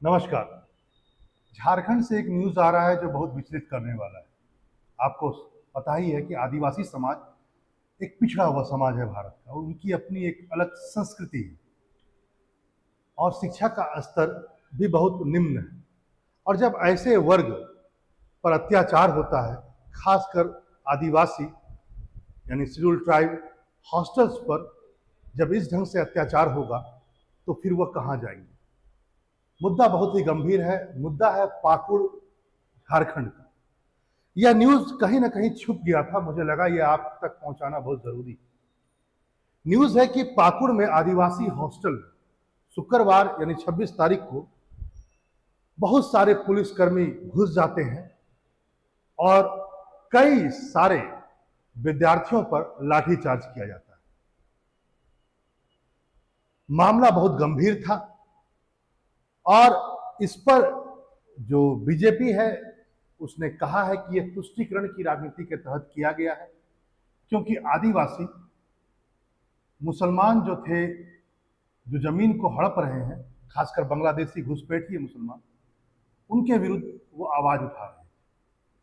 नमस्कार। झारखंड से एक न्यूज़ आ रहा है जो बहुत विचलित करने वाला है। आपको पता ही है कि आदिवासी समाज एक पिछड़ा हुआ समाज है भारत का, और उनकी अपनी एक अलग संस्कृति है और शिक्षा का स्तर भी बहुत निम्न है। और जब ऐसे वर्ग पर अत्याचार होता है, खासकर आदिवासी यानी शेड्यूल ट्राइब हॉस्टल्स पर जब इस ढंग से अत्याचार होगा तो फिर वह कहाँ जाएंगे। मुद्दा बहुत ही गंभीर है। मुद्दा है पाकुड़, झारखंड का। यह न्यूज कहीं ना कहीं छुप गया था, मुझे लगा यह आप तक पहुंचाना बहुत जरूरी है। न्यूज है कि पाकुड़ में आदिवासी हॉस्टल शुक्रवार यानी 26 तारीख को बहुत सारे पुलिसकर्मी घुस जाते हैं और कई सारे विद्यार्थियों पर लाठीचार्ज किया जाता है। मामला बहुत गंभीर था और इस पर जो बीजेपी है उसने कहा है कि यह तुष्टीकरण की राजनीति के तहत किया गया है, क्योंकि आदिवासी मुसलमान जो थे, जो जमीन को हड़प रहे हैं, खासकर बांग्लादेशी घुसपैठिए मुसलमान, उनके विरुद्ध वो आवाज उठा रहे हैं।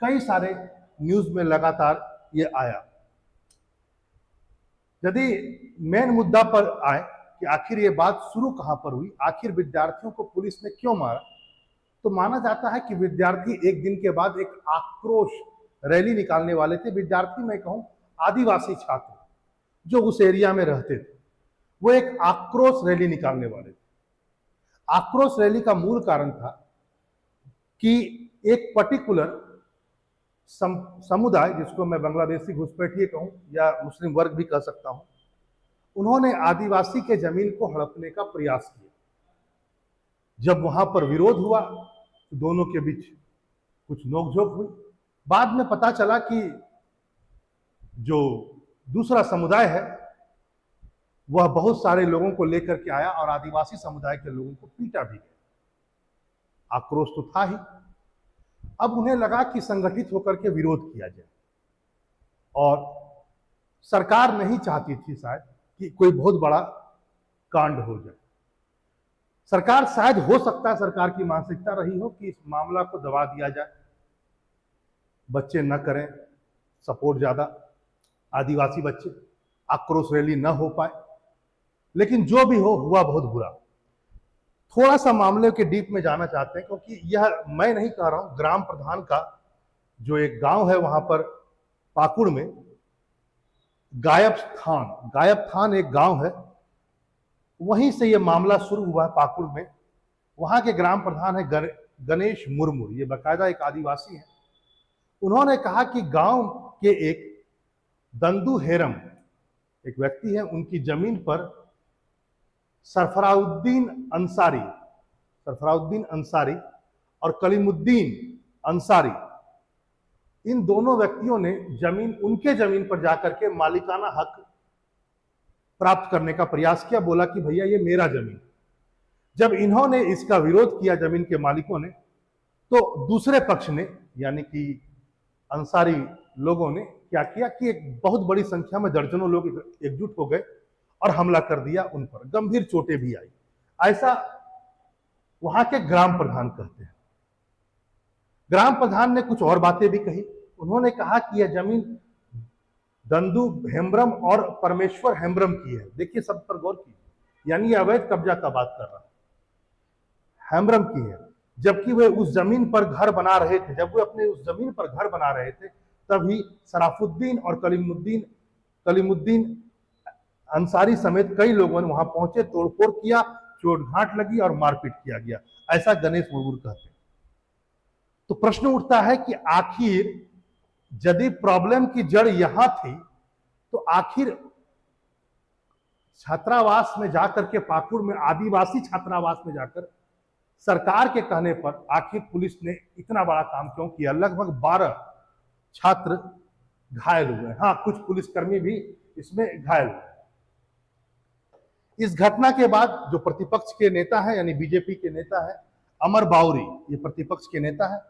कई सारे न्यूज में लगातार ये आया। यदि मेन मुद्दा पर आए कि आखिर ये बात शुरू कहां पर हुई, आखिर विद्यार्थियों को पुलिस ने क्यों मारा, तो माना जाता है कि विद्यार्थी एक दिन के बाद एक आक्रोश रैली निकालने वाले थे। विद्यार्थी मैं कहूं आदिवासी छात्र जो उस एरिया में रहते थे, वो एक आक्रोश रैली निकालने वाले थे। आक्रोश रैली का मूल कारण था कि एक पर्टिकुलर समुदाय, जिसको मैं बांग्लादेशी घुसपैठिए कहूं या मुस्लिम वर्ग भी कह सकता हूं, उन्होंने आदिवासी के जमीन को हड़पने का प्रयास किया। जब वहां पर विरोध हुआ तो दोनों के बीच कुछ नोकझोंक हुई। बाद में पता चला कि जो दूसरा समुदाय है वह बहुत सारे लोगों को लेकर के आया और आदिवासी समुदाय के लोगों को पीटा भी गया। आक्रोश तो था ही। अब उन्हें लगा कि संगठित होकर के विरोध किया जाए, और सरकार नहीं चाहती थी शायद कि कोई बहुत बड़ा कांड हो जाए। सरकार शायद, हो सकता है सरकार की मानसिकता रही हो कि इस मामला को दबा दिया जाए, बच्चे न करें सपोर्ट ज्यादा, आदिवासी बच्चे, आक्रोश रैली न हो पाए। लेकिन जो भी हो, हुआ बहुत बुरा। थोड़ा सा मामले के डीप में जाना चाहते हैं, क्योंकि यह मैं नहीं कह रहा हूं, ग्राम प्रधान का जो एक गांव है वहां पर पाकुड़ में, गायब थान एक गांव है, वहीं से यह मामला शुरू हुआ है पाकुड़ में। वहां के ग्राम प्रधान है गणेश मुर्मू, ये बाकायदा एक आदिवासी है। उन्होंने कहा कि गांव के एक दंदू हेरम एक व्यक्ति है, उनकी जमीन पर सरफराउद्दीन अंसारी और कलीमुद्दीन अंसारी, इन दोनों व्यक्तियों ने उनके जमीन पर जाकर के मालिकाना हक प्राप्त करने का प्रयास किया। बोला कि भैया ये मेरा जमीन। जब इन्होंने इसका विरोध किया जमीन के मालिकों ने, तो दूसरे पक्ष ने यानी कि अंसारी लोगों ने क्या किया कि एक बहुत बड़ी संख्या में दर्जनों लोग एकजुट हो गए और हमला कर दिया उन पर। गंभीर चोटें भी आई, ऐसा वहां के ग्राम प्रधान कहते हैं। ग्राम प्रधान ने कुछ और बातें भी कही। उन्होंने कहा कि यह जमीन दंदू हेम्ब्रम और परमेश्वर हेम्ब्रम की है। देखिए, सब पर गौर कीजिए, यानी यह अवैध कब्जा का बात कर रहा है, हेम्ब्रम की है। जबकि वे उस जमीन पर घर बना रहे थे, जब वे अपने उस जमीन पर घर बना रहे थे, तभी सराफुद्दीन और कलीमुद्दीन अंसारी समेत कई लोगों ने वहां पहुंचे, तोड़फोड़ किया, चोट घाट लगी और मारपीट किया गया। ऐसा गणेश मुर्मू कहते हैं। तो प्रश्न उठता है कि आखिर यदि प्रॉब्लम की जड़ यहां थी, तो आखिर छात्रावास में जाकर के, पाकुड़ में आदिवासी छात्रावास में जाकर सरकार के कहने पर आखिर पुलिस ने इतना बड़ा काम क्यों किया। लगभग 12 छात्र घायल हुए। हाँ, कुछ पुलिसकर्मी भी इसमें घायल हुए। इस घटना के बाद जो प्रतिपक्ष के नेता है, यानी बीजेपी के नेता है अमर बाउरी, ये प्रतिपक्ष के नेता है,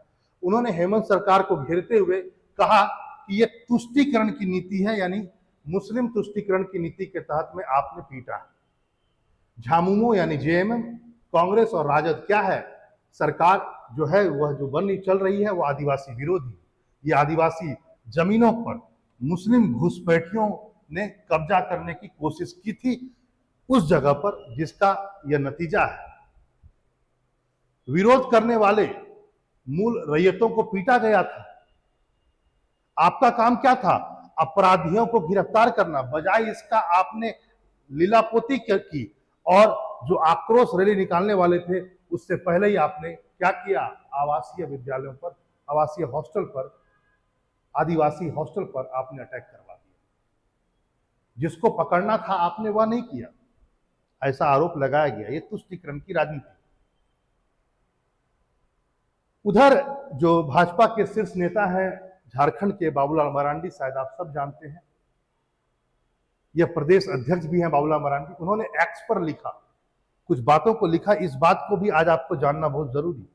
उन्होंने हेमंत सरकार को घेरते हुए कहा कि यह तुष्टीकरण की नीति है, यानी मुस्लिम तुष्टीकरण की नीति के तहत में आपने पीटा है। झामुमो यानी जेएमएम, कांग्रेस और राजद क्या है, सरकार जो है वह जो बनी चल रही है वो आदिवासी विरोधी। ये आदिवासी जमीनों पर मुस्लिम घुसपैठियों ने कब्जा करने की कोशिश की थी उस जगह पर, जिसका यह नतीजा है। विरोध करने वाले मूल रैयतों को पीटा गया था। आपका काम क्या था? अपराधियों को गिरफ्तार करना। बजाय इसका आपने लीलापोती की और जो आक्रोश रैली निकालने वाले थे उससे पहले ही आपने क्या किया? आवासीय विद्यालयों पर, आवासीय हॉस्टल पर, आदिवासी हॉस्टल पर आपने अटैक करवा दिया। जिसको पकड़ना था आपने वह नहीं किया, ऐसा आरोप लगाया गया। ये तुष्टीकरण की राजनीति। उधर जो भाजपा के शीर्ष नेता हैं झारखंड के बाबूलाल मरांडी, शायद आप सब जानते हैं, यह प्रदेश अध्यक्ष भी हैं बाबूलाल मरांडी। उन्होंने एक्स पर लिखा, कुछ बातों को लिखा। इस बात को भी आज आपको जानना बहुत जरूरी।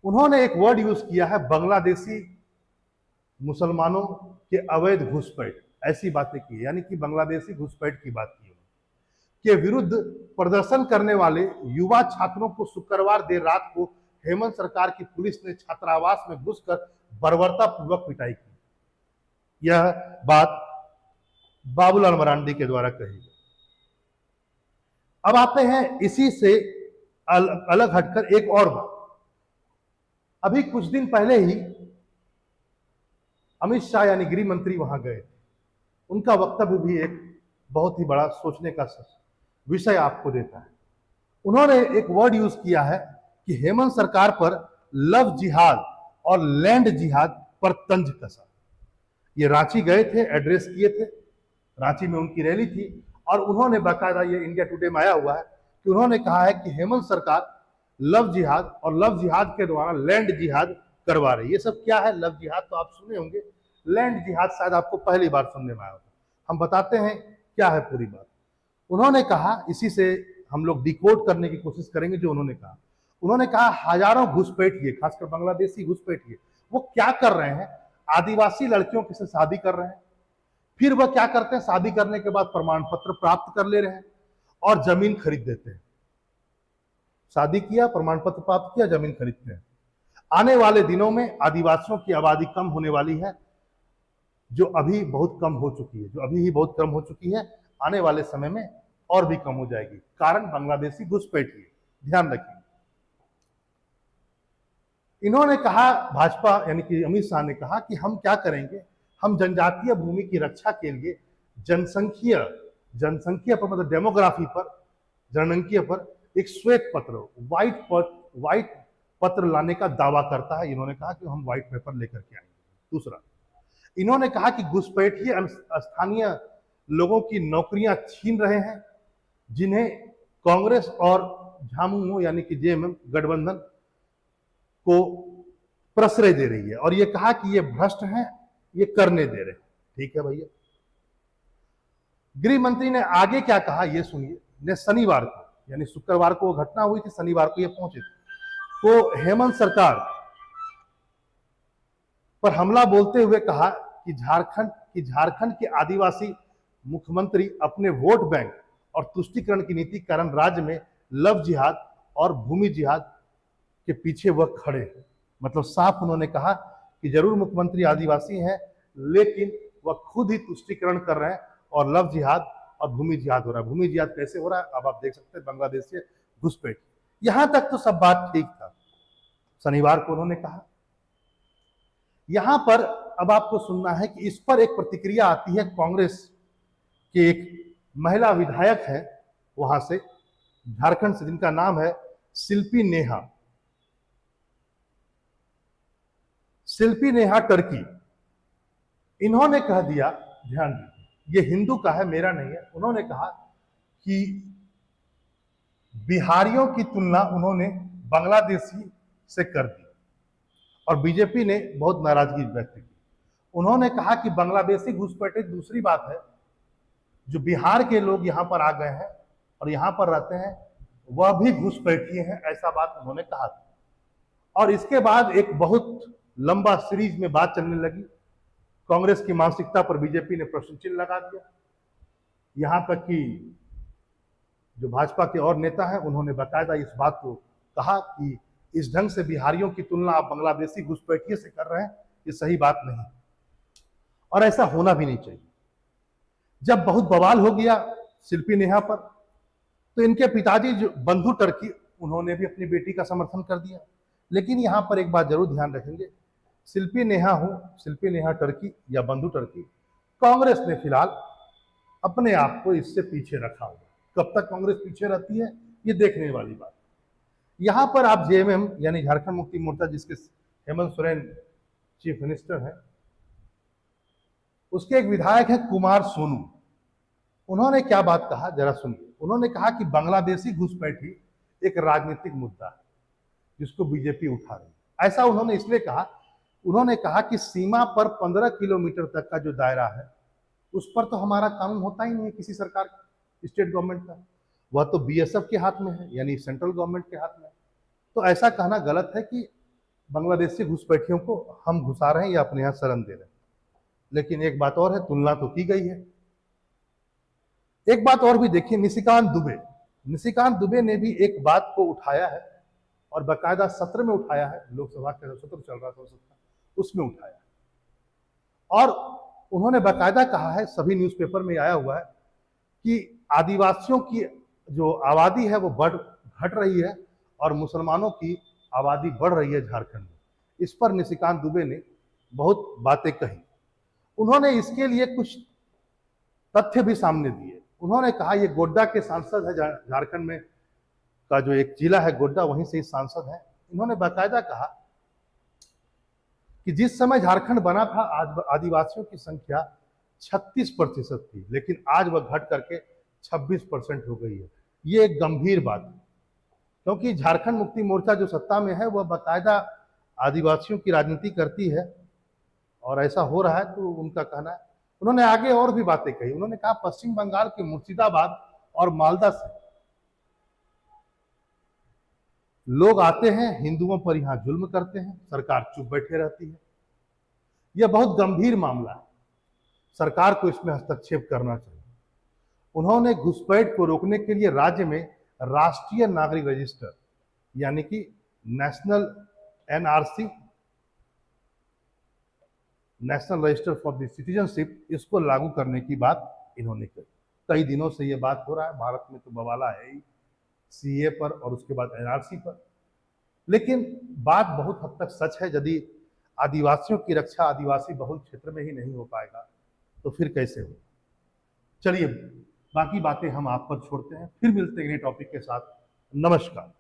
उन्होंने एक वर्ड यूज किया है, बांग्लादेशी मुसलमानों के अवैध घुसपैठ, ऐसी बातें की, यानी कि बांग्लादेशी घुसपैठ की बात की के विरुद्ध प्रदर्शन करने वाले युवा छात्रों को शुक्रवार देर रात को हेमंत सरकार की पुलिस ने छात्रावास में घुसकर बर्बरतापूर्वक पिटाई की। यह बात बाबूलाल मरांडी के द्वारा कही गई। अब आते हैं इसी से अलग हटकर एक और बात। अभी कुछ दिन पहले ही अमित शाह यानी गृह मंत्री वहां गए थे। उनका वक्तव्य भी एक बहुत ही बड़ा सोचने का विषय आपको देता है। उन्होंने एक वर्ड यूज किया है कि हेमंत सरकार पर लव जिहाद और लैंड जिहाद पर तंज कसा। ये रांची गए थे, एड्रेस किए थे, रांची में उनकी रैली थी और उन्होंने बाकायदा, ये इंडिया टुडे में आया हुआ है कि उन्होंने कहा है कि हेमंत सरकार लव जिहाद और लव जिहाद के द्वारा लैंड जिहाद करवा रही है। ये सब क्या है? लव जिहाद तो आप सुने होंगे, लैंड जिहाद शायद आपको पहली बार सुनने में आया होगा। हम बताते हैं क्या है पूरी बात। उन्होंने कहा, इसी से हम लोग डिकोड करने की कोशिश करेंगे जो उन्होंने कहा। उन्होंने कहा हजारों घुसपैठिए, खासकर बांग्लादेशी घुसपैठिए, वो क्या कर रहे हैं? आदिवासी लड़कियों के साथ शादी कर रहे हैं, फिर वह क्या करते हैं? शादी करने के बाद प्रमाण पत्र प्राप्त कर ले रहे हैं और जमीन खरीद देते हैं। शादी किया, प्रमाण पत्र प्राप्त किया, जमीन खरीदते हैं। आने वाले दिनों में आदिवासियों की आबादी कम होने वाली है, जो अभी बहुत कम हो चुकी है, जो अभी ही बहुत कम हो चुकी है, आने वाले समय में और भी कम हो जाएगी। कारण बांग्लादेशी घुसपैठिए, ध्यान रखिए। इन्होंने कहा, भाजपा यानी कि अमित शाह ने कहा कि हम क्या करेंगे? हम जनजातीय भूमि की रक्षा के लिए जनसंख्या पर, मतलब डेमोग्राफी पर, जनगणना पर एक श्वेत पत्र, व्हाइट पत्र लाने का दावा करता है। इन्होंने कहा कि हम व्हाइट पेपर लेकर के आएंगे। दूसरा, इन्होंने कहा कि घुसपैठिए स्थानीय लोगों की नौकरियां छीन रहे हैं, जिन्हें कांग्रेस और झामुमो यानी कि जेएमएम गठबंधन को प्रश्रय दे रही है और ये कहा कि ये भ्रष्ट हैं, ये करने दे रहे हैं। ठीक है भैया। गृह मंत्री ने आगे क्या कहा ये सुनिए। ने शनिवार को, यानी शुक्रवार को वो घटना हुई थी, शनिवार को ये पहुंचे थे, तो हेमंत सरकार पर हमला बोलते हुए कहा कि झारखंड के आदिवासी मुख्यमंत्री अपने वोट बैंक और तुष्टीकरण की नीति कारण राज्य में लव जिहाद और भूमि जिहाद के पीछे वह खड़े हैं। मतलब साफ उन्होंने कहा कि जरूर मुख्यमंत्री आदिवासी हैं, लेकिन वह खुद ही तुष्टीकरण कर रहे हैं और लव जिहाद और भूमि जिहाद हो रहा है। भूमि जिहाद कैसे हो रहा है? अब आप देख सकते हैं, बांग्लादेश से घुसपैठ। यहां तक तो सब बात ठीक था, शनिवार को उन्होंने कहा। यहां पर अब आपको सुनना है कि इस पर एक प्रतिक्रिया आती है कांग्रेस के एक महिला विधायक है वहां से, झारखंड से, जिनका नाम है शिल्पी नेहा टर्की। इन्होंने कह दिया, ध्यान दीजिए, ये हिंदू का है, मेरा नहीं है। उन्होंने कहा कि बिहारियों की तुलना उन्होंने बांग्लादेशी से कर दी और बीजेपी ने बहुत नाराजगी व्यक्त की। उन्होंने कहा कि बांग्लादेशी घुसपैठे दूसरी बात है, जो बिहार के लोग यहां पर आ गए हैं और यहां पर रहते हैं वह भी घुसपैठिए हैं, ऐसा बात उन्होंने कहा था। और इसके बाद एक बहुत लंबा सीरीज में बात चलने लगी। कांग्रेस की मानसिकता पर बीजेपी ने प्रश्न चिन्ह लगा दिया। यहां तक कि जो भाजपा के और नेता हैं उन्होंने बाकायदा इस बात को कहा कि इस ढंग से बिहारियों की तुलना आप बांग्लादेशी घुसपैठिए से कर रहे हैं, ये सही बात नहीं और ऐसा होना भी नहीं चाहिए। जब बहुत बवाल हो गया शिल्पी नेहा पर, तो इनके पिताजी जो बंधु टर्की, उन्होंने भी अपनी बेटी का समर्थन कर दिया। लेकिन यहां पर एक बात जरूर ध्यान रखेंगे, शिल्पी नेहा हो, शिल्पी नेहा टर्की या बंधु टर्की, कांग्रेस ने फिलहाल अपने आप को इससे पीछे रखा हुआ। कब तक कांग्रेस पीछे रहती है, ये देखने वाली बात। यहां पर आप जेएमएम यानी झारखंड मुक्ति मोर्चा, जिसके हेमंत सोरेन चीफ मिनिस्टर हैं, उसके एक विधायक है कुमार सोनू। उन्होंने क्या बात कहा जरा सुनिए। उन्होंने कहा कि बांग्लादेशी घुसपैठी एक राजनीतिक मुद्दा है जिसको बीजेपी उठा रही है। ऐसा उन्होंने इसलिए कहा, उन्होंने कहा कि सीमा पर 15 किलोमीटर तक का जो दायरा है उस पर तो हमारा कानून होता ही नहीं है किसी सरकार का, स्टेट गवर्नमेंट का, वह तो बीएसएफ के हाथ में है, यानी सेंट्रल गवर्नमेंट के हाथ में। तो ऐसा कहना गलत है कि बांग्लादेशी घुसपैठियों को हम घुसा रहे हैं या अपने यहां शरण दे रहे हैं। लेकिन एक बात और है, तुलना तो की गई है। एक बात और भी देखिए, निशिकांत दुबे ने भी एक बात को उठाया है और बाकायदा सत्र में उठाया है, लोकसभा का सत्र चल रहा था उसमें उठाया, और उन्होंने बाकायदा कहा है, सभी न्यूज़पेपर में आया हुआ है, कि आदिवासियों की जो आबादी है वो घट रही है और मुसलमानों की आबादी बढ़ रही है झारखंड में। इस पर निशिकांत दुबे ने बहुत बातें कही। उन्होंने इसके लिए कुछ तथ्य भी सामने दिए। उन्होंने कहा, ये गोड्डा के सांसद है, झारखंड में का जो एक जिला है गोड्डा, वहीं से सांसद है। इन्होंने बाकायदा कहा कि जिस समय झारखंड बना था आज आदिवासियों की संख्या 36% थी, लेकिन आज वह घट करके 26% हो गई है। ये एक गंभीर बात है, क्योंकि झारखंड मुक्ति मोर्चा जो सत्ता में है वह बाकायदा आदिवासियों की राजनीति करती है और ऐसा हो रहा है, तो उनका कहना है। उन्होंने आगे और भी बातें कही। उन्होंने कहा, पश्चिम बंगाल के मुर्शिदाबाद और मालदा से लोग आते हैं, हिंदुओं पर यहां जुल्म करते हैं, सरकार चुप बैठे रहती है। यह बहुत गंभीर मामला है, सरकार को इसमें हस्तक्षेप करना चाहिए। उन्होंने घुसपैठ को रोकने के लिए राज्य में राष्ट्रीय नागरिक रजिस्टर यानी कि national NRC, national register for the citizenship, इसको लागू करने की बात इन्होंने कही। कई दिनों से ये बात हो रहा है, भारत में तो बवाला है ही सीए पर और उसके बाद एनआरसी पर। लेकिन बात बहुत हद तक सच है, यदि आदिवासियों की रक्षा आदिवासी बहुल क्षेत्र में ही नहीं हो पाएगा तो फिर कैसे हो। चलिए, बाकी बातें हम आप पर छोड़ते हैं, फिर मिलते हैं नए टॉपिक के साथ। नमस्कार।